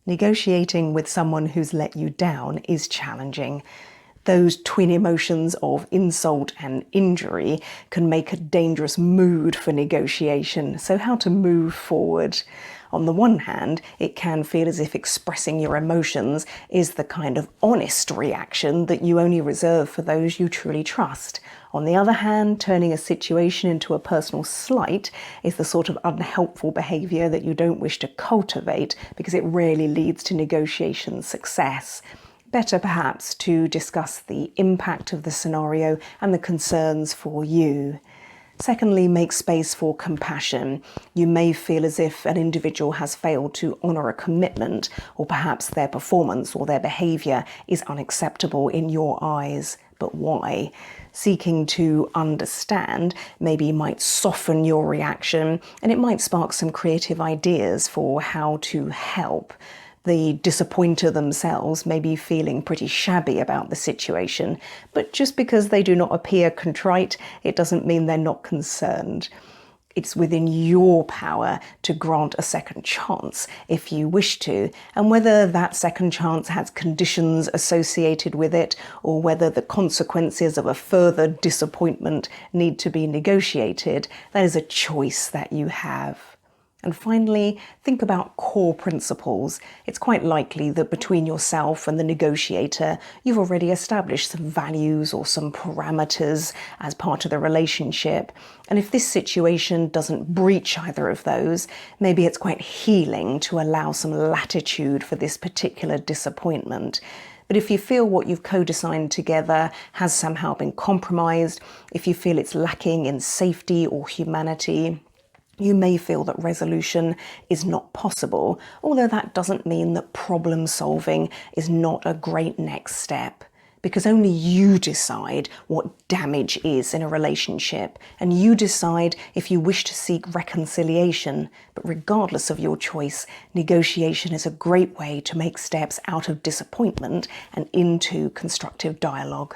Negotiating with someone who's let you down is challenging. Those twin emotions of insult and injury can make a dangerous mood for negotiation. So how to move forward? On the one hand, it can feel as if expressing your emotions is the kind of honest reaction that you only reserve for those you truly trust. On the other hand, turning a situation into a personal slight is the sort of unhelpful behaviour that you don't wish to cultivate because it rarely leads to negotiation success. Better perhaps to discuss the impact of the scenario and the concerns for you. Secondly, make space for compassion. You may feel as if an individual has failed to honour a commitment, or perhaps their performance or their behaviour is unacceptable in your eyes. But why? Seeking to understand maybe might soften your reaction, and it might spark some creative ideas for how to help. The disappointer themselves may be feeling pretty shabby about the situation, but just because they do not appear contrite, it doesn't mean they're not concerned. It's within your power to grant a second chance if you wish to, and whether that second chance has conditions associated with it, or whether the consequences of a further disappointment need to be negotiated, that is a choice that you have. And finally, think about core principles. It's quite likely that between yourself and the negotiator, you've already established some values or some parameters as part of the relationship. And if this situation doesn't breach either of those, maybe it's quite healing to allow some latitude for this particular disappointment. But if you feel what you've co-designed together has somehow been compromised, if you feel it's lacking in safety or humanity, you may feel that resolution is not possible, although that doesn't mean that problem solving is not a great next step. Because only you decide what damage is in a relationship, and you decide if you wish to seek reconciliation. But regardless of your choice, negotiation is a great way to make steps out of disappointment and into constructive dialogue.